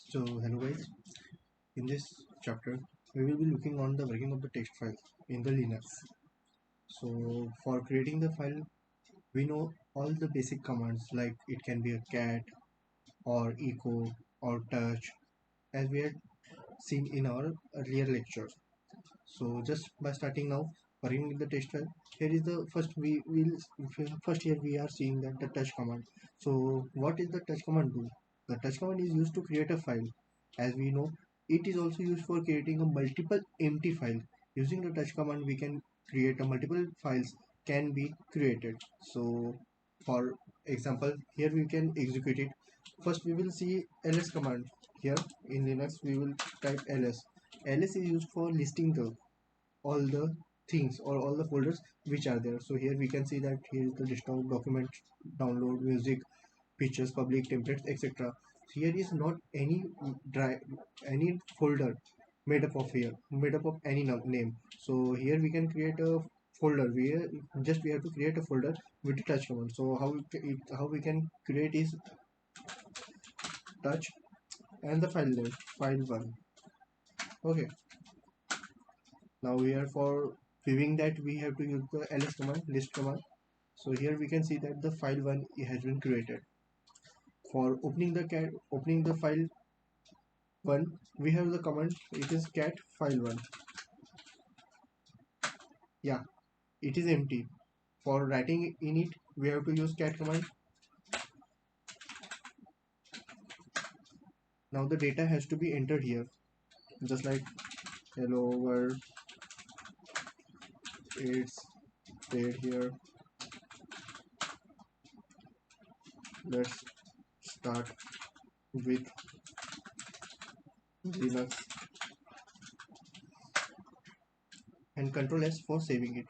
So hello guys, in this chapter we will be looking on the working of the text file in the Linux. So for creating the file we know all the basic commands like it can be a cat or echo or touch as we had seen in our earlier lectures. So just by starting now working with the text file, here is the first here we are seeing that the touch command. So what is the touch command do? The touch command is used to create a file. As we know, it is also used for creating a multiple empty file. Using the touch command we can create a multiple files can be created. So for example here we can execute it. First we will see ls command. Here in Linux we will type ls. ls is used for listing the all the things or all the folders which are there. So here we can see that here is the desktop, document, download, music, pictures, public, templates, etc. Here is not any drive, any folder made up of any name. So here we can create a folder where just we have to create a folder with the touch command. So how we can create is touch and the file name file1. Okay, now here for viewing that we have to use the ls command, list command. So here we can see that the file1 has been created. For opening the file 1 we have the command, it is cat file1. Yeah, it is empty. For writing in it we have to use cat command. Now the data has to be entered here, just like hello world, it's stayed here. Let's start with Linux and control S for saving it.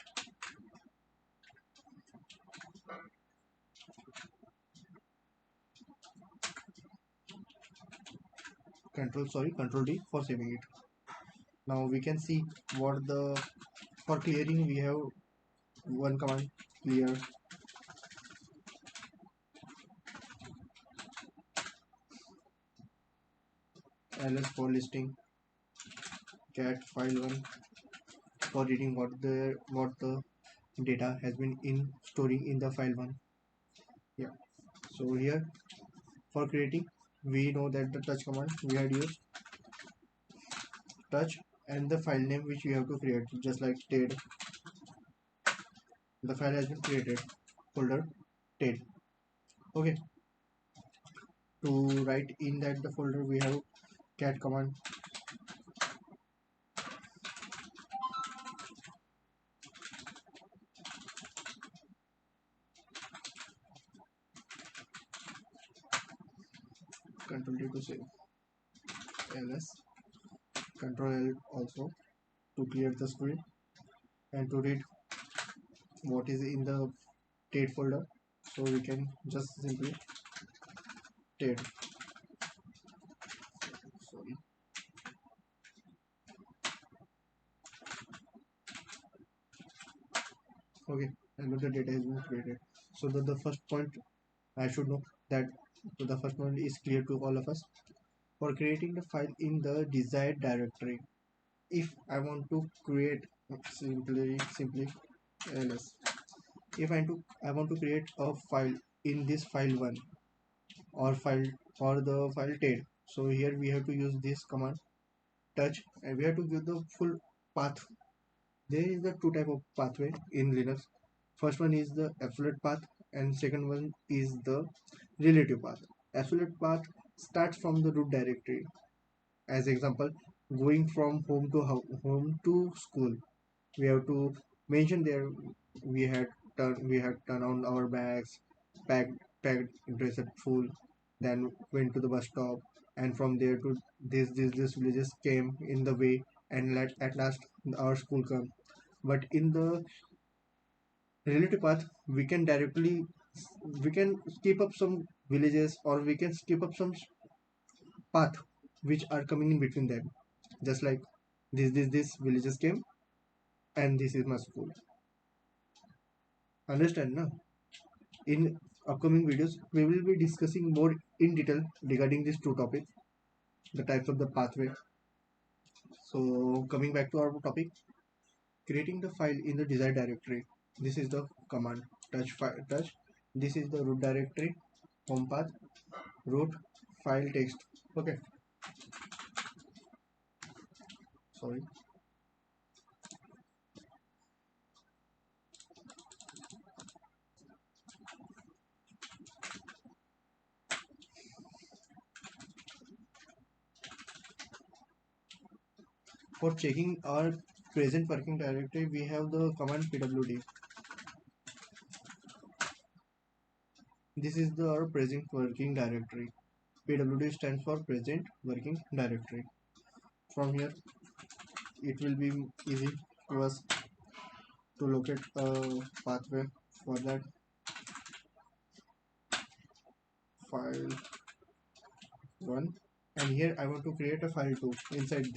Control D for saving it. Now we can see what the for clearing we have one command, clear. ls for listing, cat file1 for reading what the data has been in storing in the file1. Yeah, so here for creating we know that the touch command we had used touch and the file name which we have to create, just like TED. The file has been created, folder TED. Okay, to write in that the folder we have cat command. Control D to save, ls, control L also to clear the screen and to read what is in the TED folder. So we can just simply TED, sorry. Okay, and the data has been created. So the first point I should know that the first point is clear to all of us. For creating the file in the desired directory, if I want to create simply ls, if I want to create a file in this file1 or file or the file TED. So here we have to use this command touch and we have to give the full path. There is the two type of pathway in Linux. First one is the absolute path and second one is the relative path. Absolute path starts from the root directory. As example, going from home to school, we have to mention there we had turned on our bags, packed dressed full, then went to the bus stop, and from there to this villages came in the way, and at last our school come. But in the relative path we can skip up some villages or we can skip up some path which are coming in between them, just like this villages came and this is my school. Understand now? In upcoming videos we will be discussing more in detail regarding these two topics. the types of the pathway. So coming back to our topic, creating the file in the desired directory. This is the command touch file touch. This is the root directory, home path, root file text. Okay, sorry. For checking our present working directory, we have the command pwd. This is the our present working directory. PWD stands for present working directory. From here, it will be easy to us to locate a pathway for that file 1, and here I want to create a file 2 inside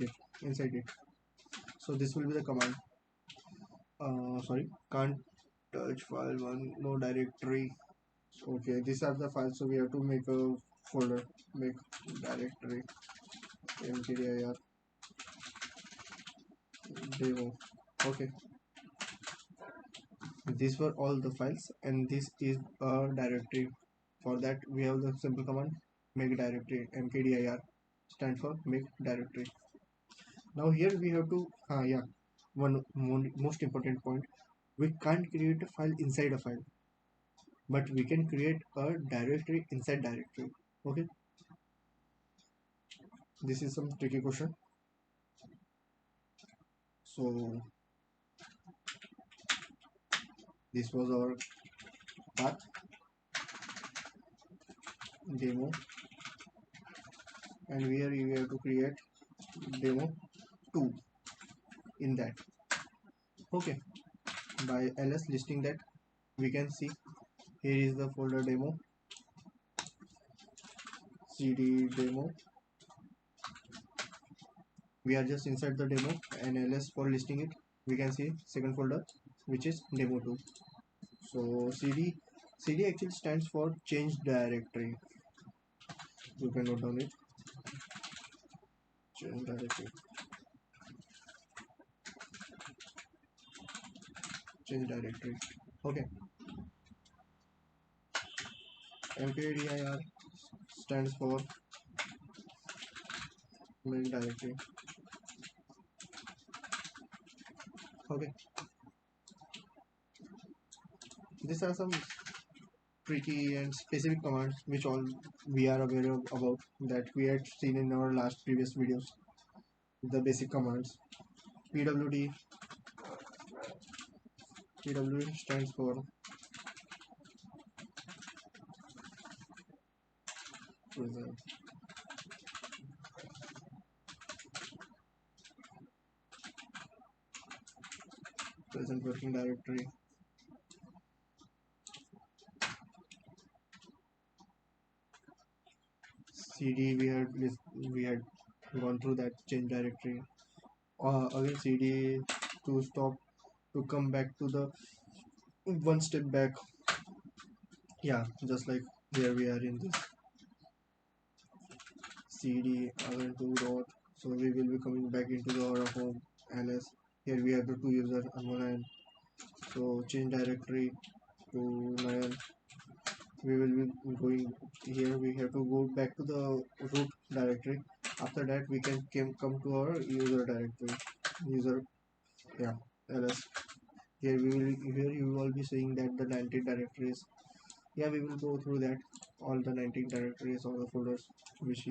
it. So this will be the command. Sorry, can't touch file 1, no directory. Okay, these are the files, so we have to make a folder, make directory mkdir demo. Okay, these were all the files, and this is a directory. For that we have the simple command make directory. Mkdir stands for make directory. Now here we have to yeah, one most important point, we can't create a file inside a file, but we can create a directory inside directory. Okay, this is some tricky question. So this was our path demo, and here you have to create demo 2 in that. Okay, by ls listing that, we can see here is the folder demo, cd demo. We are just inside the demo, and ls for listing it, we can see second folder which is demo 2. So cd actually stands for change directory. You can note down it, change directory, change directory. Okay, mkdir stands for main directory. Okay, these are some tricky and specific commands which all we are aware of about, that we had seen in our last previous videos. The basic commands. pwd stands for present working directory. cd we had gone through that change directory. Again cd to stop, to come back to the one step back. Yeah, just like here we are in this cd again to dot, so we will be coming back into the our home ls. Here we have the two user on one end, so change directory to nine. We will be going here, we have to go back to the root directory. After that we can come to our user directory, user, yeah, ls. Here we will, here you will be seeing that the 19 directories. Yeah, we will go through that, all the 19 directories, all the folders, which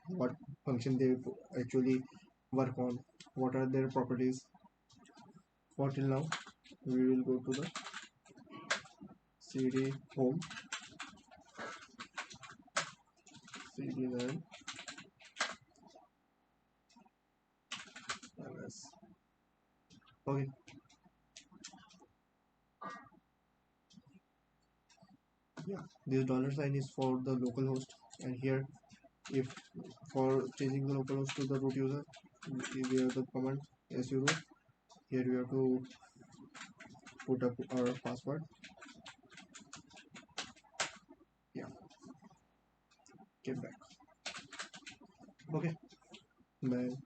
what function they actually work on, what are their properties. For till now we will go to the cd home, cd name ls. Okay, yeah, this dollar sign is for the local host, and here if for changing the local host to the root user, we have the command su root. Here we have to put up our password. Yeah, get back. Okay, then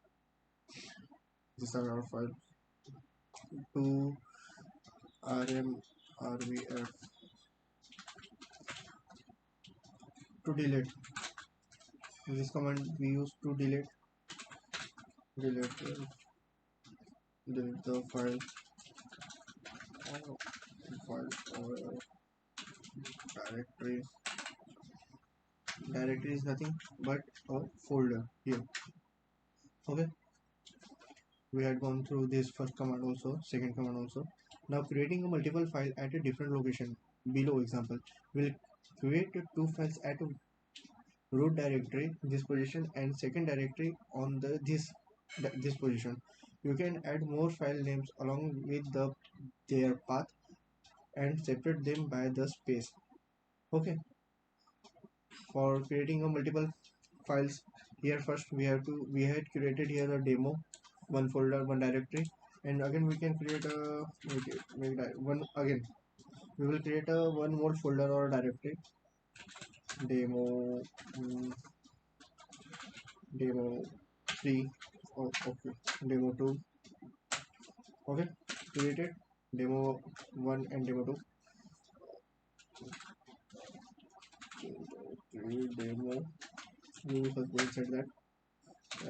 these are our file to rmrvf to delete. This command we use to delete delete the file or directory. Directory is nothing but a folder here. Okay, we had gone through this first command also, second command also. Now creating a multiple file at a different location. Below example, we'll create two files at a root directory this position and second directory on the this position. You can add more file names along with their path and separate them by the space. Okay, for creating a multiple files, here first we had created here a demo, one folder, one directory, and again we can create a one again. We will create a one more folder or directory, demo, demo 3. Oh, okay, demo 2. Okay, created demo 1 and demo 2. Demo, we will first go inside that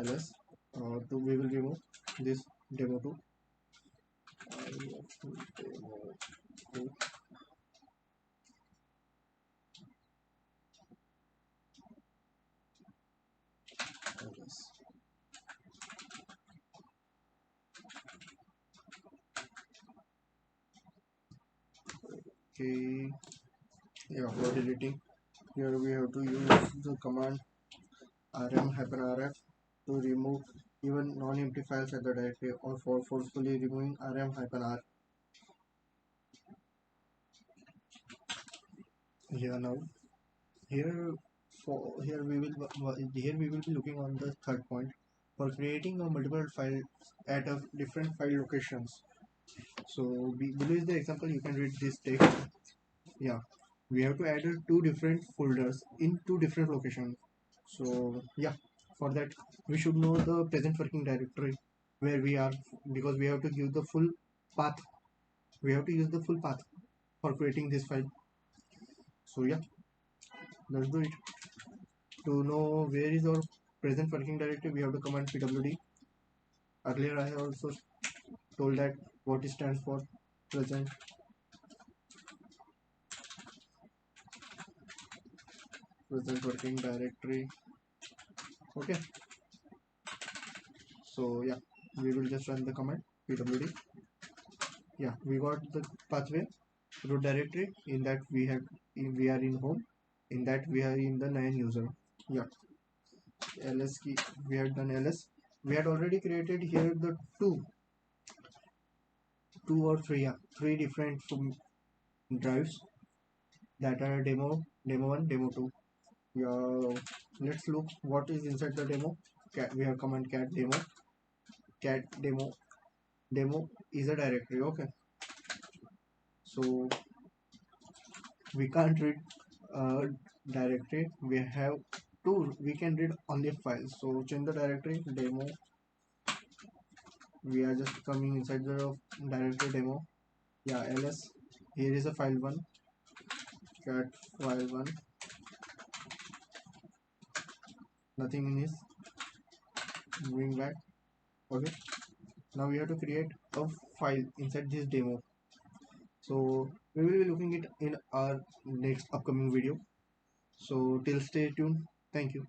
ls. We will remove this demo 2. Demo 2 ls. Okay, yeah, for deleting, here we have to use the command rm-rf to remove even non-empty files at the directory, or for forcefully removing rm-r. Here now, here here we will be looking on the third point for creating a multiple file at a different file locations. So below is the example, you can read this text. Yeah, we have to add two different folders in two different locations. So yeah, for that we should know the present working directory where we are, because we have to give the full path. We have to use the full path for creating this file. So yeah, let's do it. To know where is our present working directory, we have to command pwd. Earlier I have also told that what it stands for, present working directory. Okay, so yeah, we will just run the command pwd. Yeah, we got the pathway root directory. In that we are in home, in that we are in the 9 user. Yeah, ls key, we had done ls. We had already created here the two or three, yeah, three different drives that are demo 1, demo 2. Yeah, let's look what is inside the demo. We have command cat demo is a directory. Okay, so we can't read directory. We can read only files. So change the directory demo. We are just coming inside the directory demo. Yeah, ls, here is a file 1, cat file 1, nothing is moving back. Okay, now we have to create a file inside this demo. So we will be looking it in our next upcoming video. So till stay tuned. Thank you.